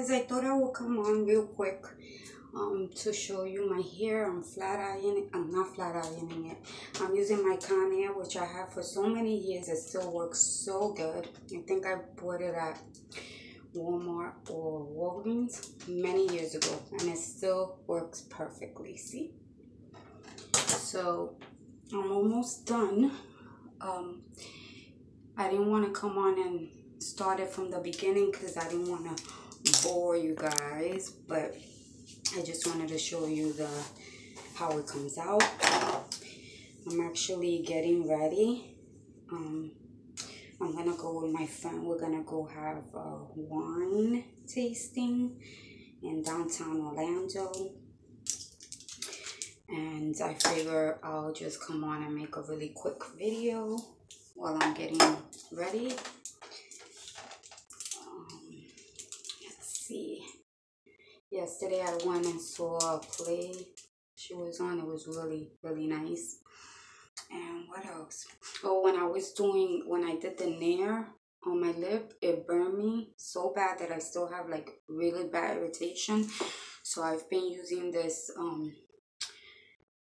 guys, I thought I would come on real quick to show you my hair. I'm flat ironing. I'm not flat ironing it. I'm using my Conair, which I have for so many years. It still works so good. I think I bought it at Walmart or Walgreens many years ago, and it still works perfectly. See? So I'm almost done. I didn't want to come on and start it from the beginning because I didn't want to bore you guys, but I just wanted to show you how it comes out. I'm actually getting ready. I'm gonna go with my friend. We're gonna go have a wine tasting in downtown Orlando, and I figure I'll just come on and make a really quick video while I'm getting ready. Let's see. Yesterday I went and saw a play she was on. It was really, really nice. And what else? Oh, when I did the nair on my lip, it burned me so bad that I still have like really bad irritation. So I've been using this,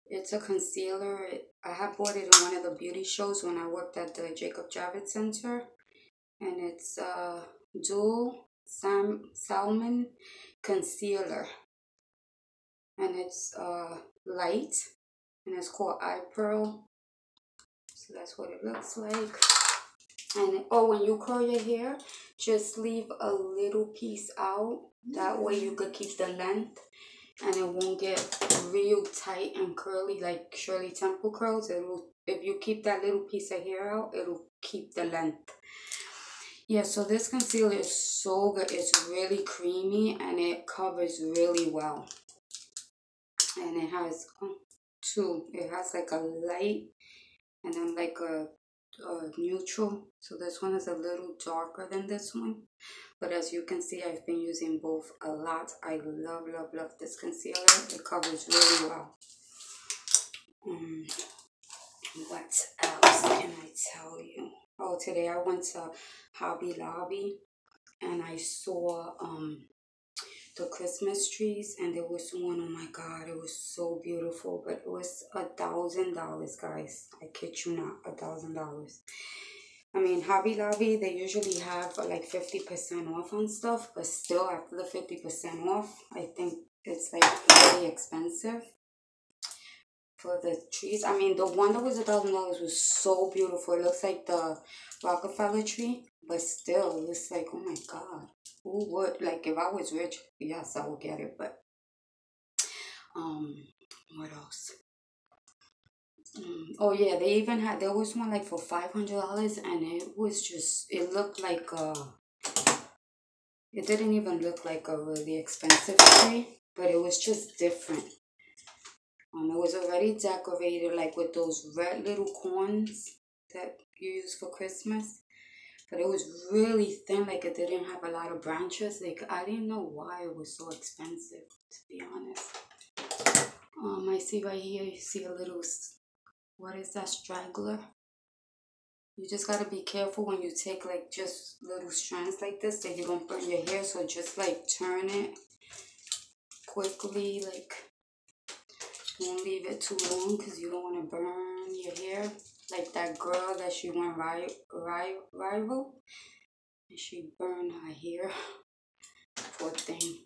it's a concealer. I have bought it in one of the beauty shows when I worked at the Jacob Javits Center. And it's Dual Salmon Concealer. And it's light. And it's called Eye Pearl. So that's what it looks like. And when you curl your hair, just leave a little piece out. That way you could keep the length and it won't get real tight and curly like Shirley Temple curls. If you keep that little piece of hair out, it'll keep the length. Yeah, so this concealer is so good. It's really creamy and it covers really well. And it has two. It has like a light and then like a neutral. So this one is a little darker than this one. But as you can see, I've been using both a lot. I love, love, love this concealer. It covers really well. What else can I tell you? Oh, today I went to Hobby Lobby and I saw the Christmas trees, and there was one, oh my god, it was so beautiful, but it was $1,000, guys. I kid you not, $1,000. I mean, Hobby Lobby, they usually have like 50% off on stuff, but still after the 50% off, I think it's like really expensive for the trees. I mean, the one that was $1,000 was so beautiful. It looks like the Rockefeller tree, but still, it was like, oh my god, who would? Like, if I was rich, yes, I would get it. But what else? Oh yeah, there was one like for $500, and it was just, it looked like it didn't even look like a really expensive tree, but it was just different. It was already decorated like with those red little corns that you use for Christmas. But it was really thin, like it didn't have a lot of branches. Like, I didn't know why it was so expensive, to be honest. I see right here, you see a little, what is that, straggler? You just gotta be careful when you take like just little strands like this that you don't burn your hair. So just like turn it quickly, like don't leave it too long because you don't want to burn your hair. Like that girl that she went rival, and she burned her hair. Poor thing.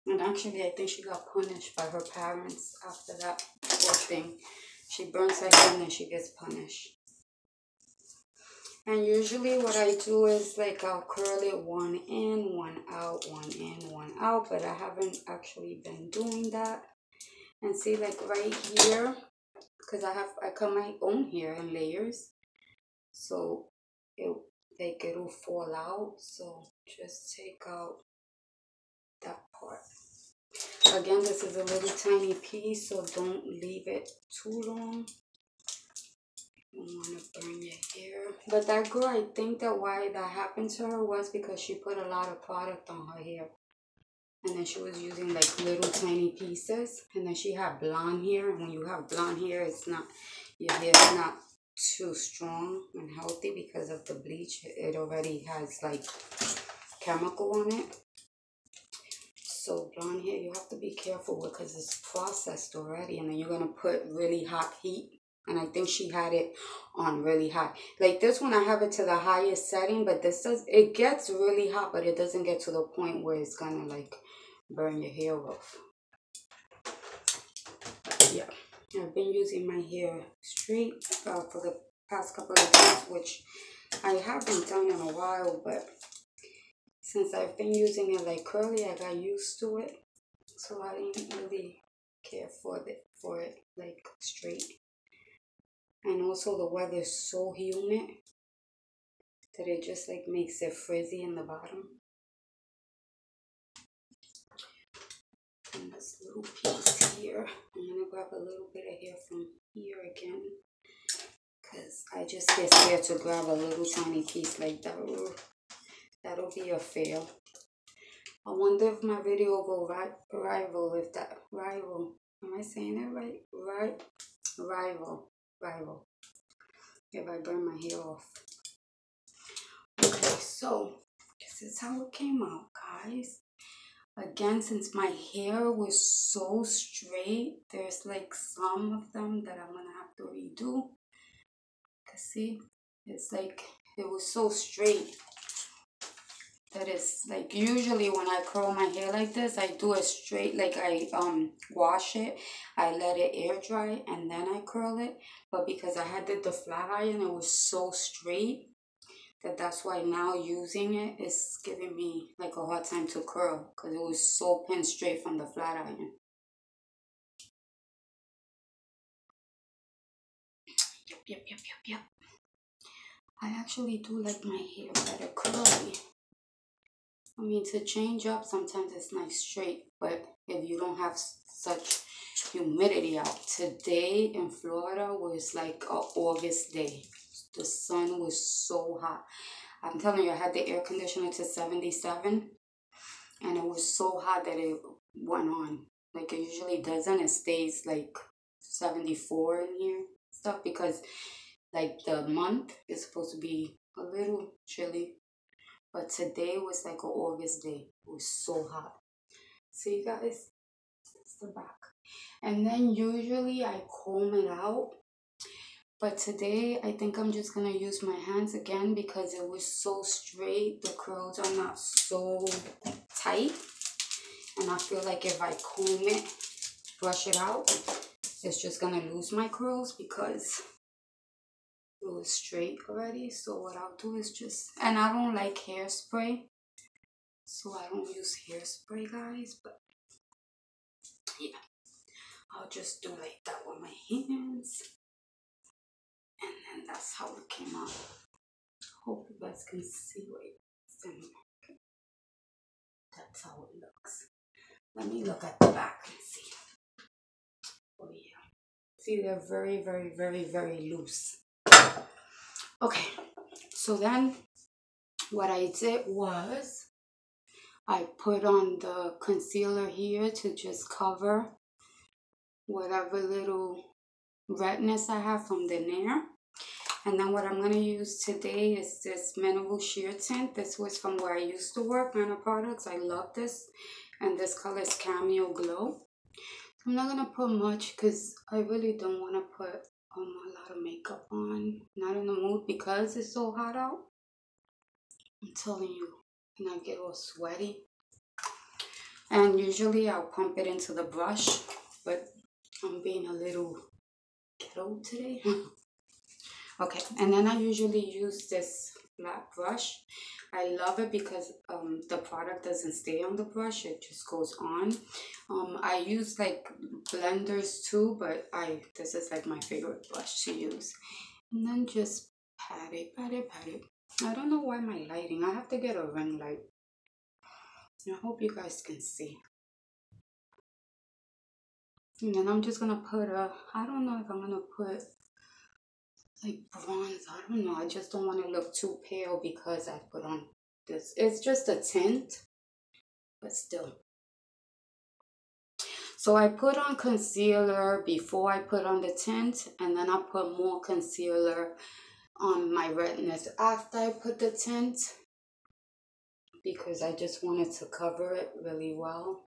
And actually, I think she got punished by her parents after that. Poor thing. She burns her hair and then she gets punished. And usually what I do is like I'll curl it one in, one out, one in, one out. But I haven't actually been doing that. And see, like right here, because I cut my own hair in layers, so it'll fall out. So just take out that part. Again, this is a little tiny piece, so don't leave it too long. You don't want to burn your hair. But that girl, I think that why that happened to her was because she put a lot of product on her hair. And then she was using like little tiny pieces. And then she had blonde hair. And when you have blonde hair, your hair's not too strong and healthy because of the bleach. It already has like chemical on it. So blonde hair, you have to be careful with because it's processed already, and then you're gonna put really hot heat. And I think she had it on really high. Like this one, I have it to the highest setting, but it gets really hot, but it doesn't get to the point where it's gonna like burn your hair off. Yeah, I've been using my hair straight for the past couple of days, which I haven't done in a while, but since I've been using it like curly, I got used to it, so I didn't really care for it like straight. And also the weather is so humid that it just like makes it frizzy in the bottom. And this little piece here, I'm gonna grab a little bit of hair from here again, because I just get scared to grab a little tiny piece like that. That'll be a fail. I wonder if my video will go rival, am I saying it right? Rival. If I burn my hair off. Okay, so this is how it came out, guys. Again, since my hair was so straight, there's like some of them that I'm gonna have to redo. Cause see, it's like it was so straight that it's like, usually when I curl my hair like this, I do it straight, like I wash it, I let it air dry, and then I curl it. But because I had the flat iron, it was so straight that's why now using it is giving me like a hard time to curl, because it was so pin straight from the flat iron. Yep. I actually do like my hair better curly. I mean, to change up, sometimes it's nice straight, but if you don't have such humidity out. Today in Florida was like an August day. The sun was so hot. I'm telling you, I had the air conditioner to 77, and it was so hot that it went on. Like it usually doesn't. It stays like 74 in here stuff, because like the month is supposed to be a little chilly. But today was like an August day. It was so hot. See, guys? That's the back. And then usually I comb it out. But today, I think I'm just going to use my hands again, because it was so straight. The curls are not so tight. And I feel like if I comb it, brush it out, it's just going to lose my curls, because it was straight already. So what I'll do is just, and I don't like hairspray, so I don't use hairspray, guys. But yeah, I'll just do like that with my hands. And then that's how it came out. Hope you guys can see what it's in. That's how it looks. Let me look at the back and see. Oh yeah. See, they're very loose. Okay. So then what I did was I put on the concealer here to just cover whatever little redness I have from the nair. And then what I'm going to use today is this Mineral Sheer Tint. This was from where I used to work, Manor Products. I love this. And this color is Cameo Glow. I'm not going to put much because I really don't want to put a lot of makeup on. Not in the mood because it's so hot out. I'm telling you, and I get all sweaty. And usually I'll pump it into the brush, but I'm being a little ghetto today. Okay, and then I usually use this flat brush. I love it because the product doesn't stay on the brush, it just goes on. I use like blenders too, but this is like my favorite brush to use. And then just pat it. I don't know why my lighting, I have to get a ring light. I hope you guys can see. And then I'm just gonna put I don't know if I'm gonna put like bronze. I don't know. I just don't want to look too pale because I put on this. It's just a tint, but still. So I put on concealer before I put on the tint, and then I put more concealer on my redness after I put the tint. because I just wanted to cover it really well.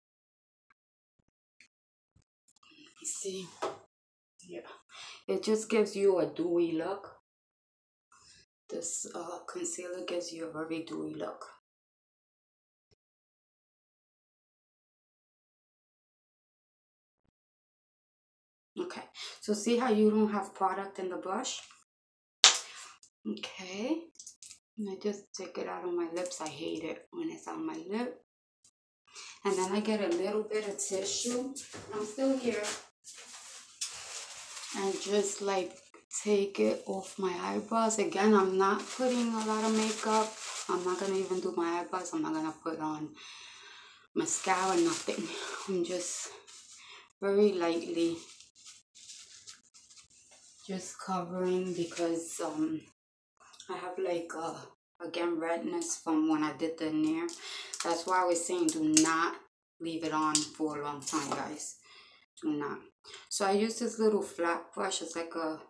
You see? Yeah. It just gives you a dewy look. This concealer gives you a very dewy look. Okay, so see how you don't have product in the brush? Okay, and I just take it out of my lips. I hate it when it's on my lip. And then I get a little bit of tissue. I'm still here. And just like take it off my eyebrows. Again, I'm not putting a lot of makeup. I'm not gonna even do my eyebrows. I'm not gonna put on mascara, nothing. I'm just very lightly just covering because I have like again redness from when I did the nail. That's why I was saying do not leave it on for a long time, guys. Do not. So I use this little flat brush. It's like a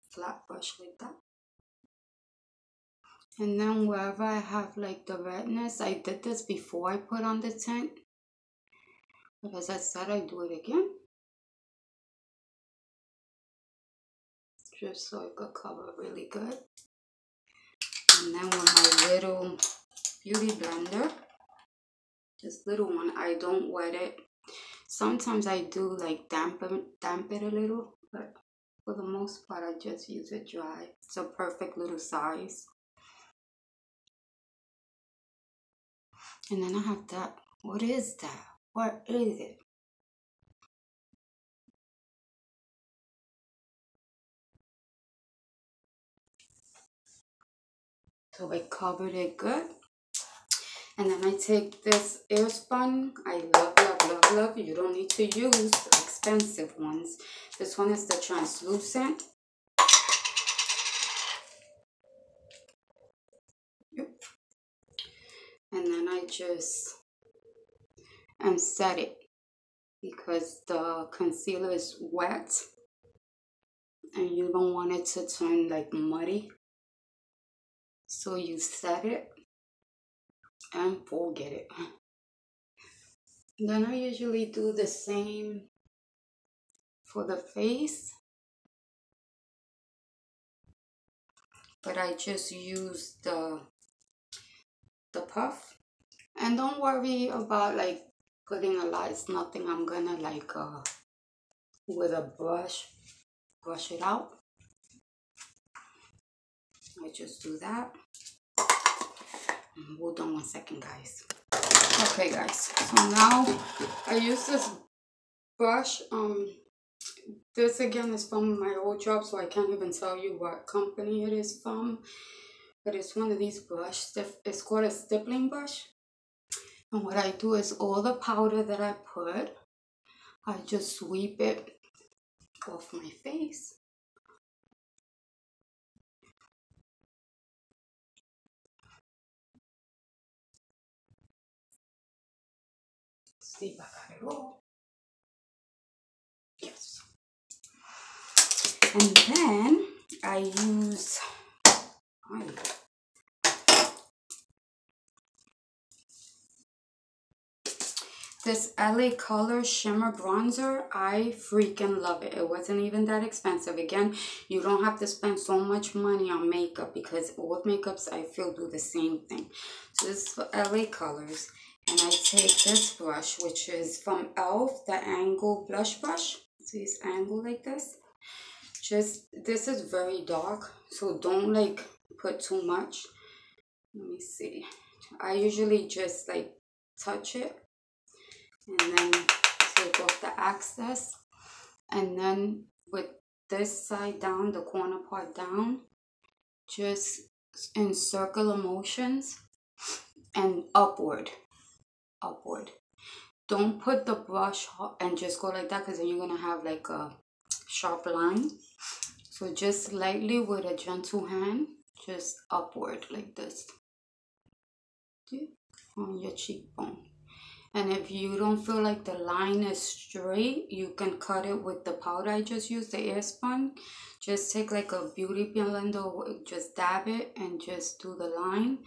flat brush like that. And then wherever I have like the redness, I did this before I put on the tint. But as I said, I do it again. Just so it could cover really good. And then with my little beauty blender, this little one, I don't wet it. Sometimes I do like damp it a little, but for the most part, I just use it dry. It's a perfect little size. And then I have that. What is that? What is it? So I covered it good. And then I take this Airspun. I love, love, love, love. You don't need to use expensive ones. This one is the translucent. Yep. And then I just set it because the concealer is wet and you don't want it to turn like muddy. So you set it and forget it. Then I usually do the same for the face, but I just use the puff. And don't worry about like putting a lot. It's nothing. I'm gonna like with a brush it out. I just do that. Hold on 1 second, guys. Okay, guys. So now I use this brush. This again is from my old job, so I can't even tell you what company it is from. But it's one of these brushes. It's called a stippling brush. And what I do is all the powder that I put, I just sweep it off my face. See if I got it all. Yes. And then I use this LA Color Shimmer Bronzer. I freaking love it. It wasn't even that expensive. Again, you don't have to spend so much money on makeup because all makeups I feel do the same thing. So this is for LA Colors. And I take this brush, which is from e.l.f., the Angle Blush Brush. See, it's angled like this. This is very dark, so don't like put too much. Let me see. I usually just like touch it and then take off the excess. And then with this side down, the corner part down, just in circular motions and upward. Don't put the brush and just go like that because then you're going to have like a sharp line. So just lightly with a gentle hand, just upward like this. See? On your cheekbone. And if you don't feel like the line is straight, you can cut it with the powder I just used, the Airspun. Just take like a beauty blender, just dab it and just do the line.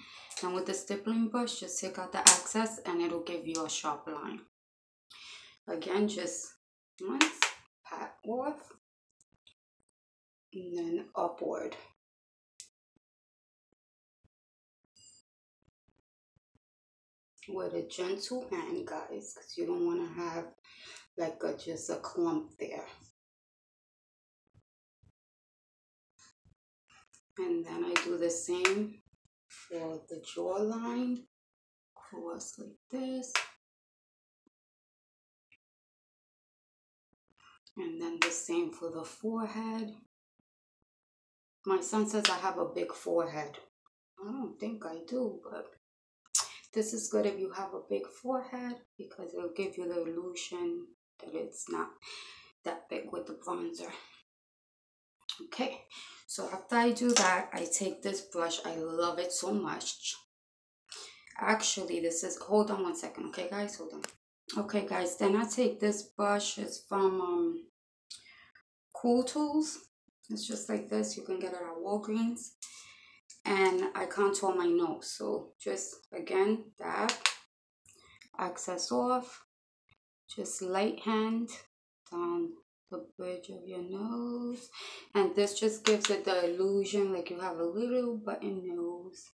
And with the stippling brush, just take out the excess and it'll give you a sharp line. Again, just once, pat off, and then upward. With a gentle hand, guys, because you don't want to have like just a clump there. And then I do the same for the jawline, cross like this. And then the same for the forehead. My son says I have a big forehead. I don't think I do, but this is good if you have a big forehead because it'll give you the illusion that it's not that big with the bronzer. Okay, so after I do that, I take this brush. I love it so much. Actually, this is, hold on one second, okay guys, hold on. Okay guys, then I take this brush. It's from Cool Tools. It's just like this. You can get it at Walgreens. And I contour my nose. So just again, dab, excess off, just light hand down the bridge of your nose. And this just gives it the illusion like you have a little button nose.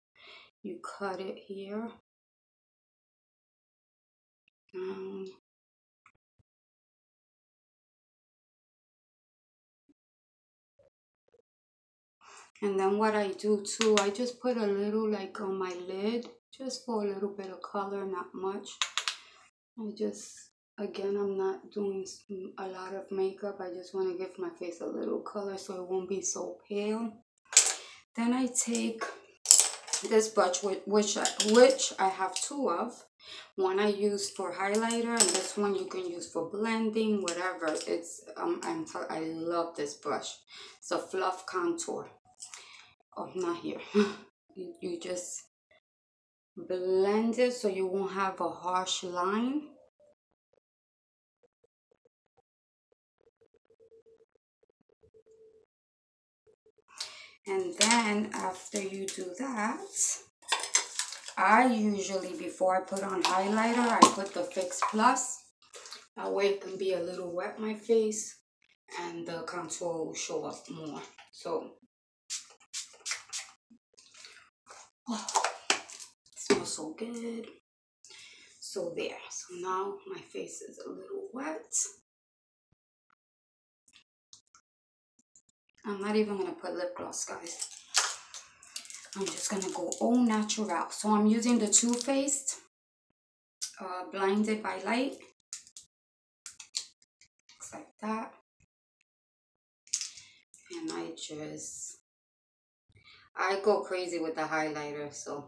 You cut it here. And then what I do too, I just put a little like on my lid, just for a little bit of color, not much. I just, again, I'm not doing a lot of makeup. I just want to give my face a little color so it won't be so pale. Then I take this brush, which I have two of. One I use for highlighter, and this one you can use for blending, whatever. It's I love this brush. It's a Fluff Contour. Oh, not here. You just blend it so you won't have a harsh line. And then after you do that, I usually, before I put on highlighter, I put the Fix Plus. That way it can be a little wet my face and the contour will show up more. So, oh, it smells so good. So there. So now my face is a little wet. I'm not even going to put lip gloss, guys. I'm just going to go au natural. So I'm using the Too Faced Blinded by Light. Looks like that. And I go crazy with the highlighter. So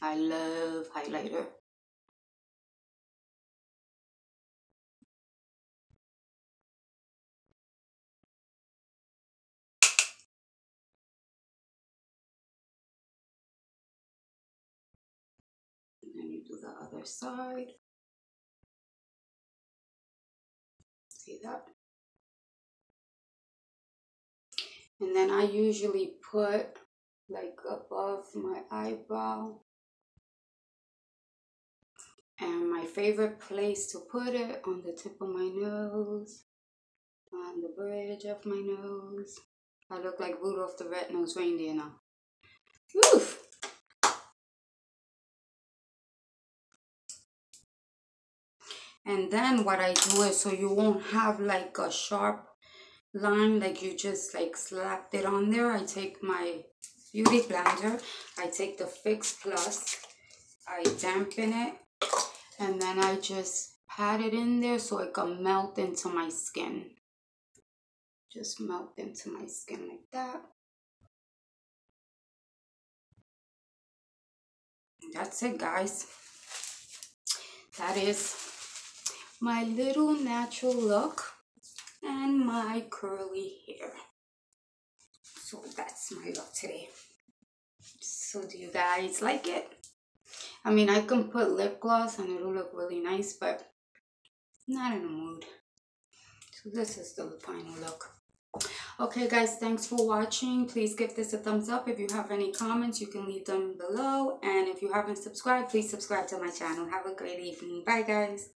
I love highlighter. And then you do the other side. See that? And then I usually put like above my eyebrow. And my favorite place to put it, on the tip of my nose, on the bridge of my nose. I look like Rudolph the Red-Nosed Reindeer now. Woof! And then what I do is, so you won't have like a sharp line, like you just like slapped it on there. I take my beauty blender, I take the Fix Plus, I dampen it, and then I just pat it in there so it can melt into my skin. Just melt into my skin like that. That's it, guys. That is my little natural look and my curly hair. So that's my look today. So do you guys like it? I mean, I can put lip gloss and it'll look really nice, but not in the mood. So this is the final look. Okay guys, thanks for watching. Please give this a thumbs up. If you have any comments, you can leave them below. And if you haven't subscribed, please subscribe to my channel. Have a great evening. Bye guys.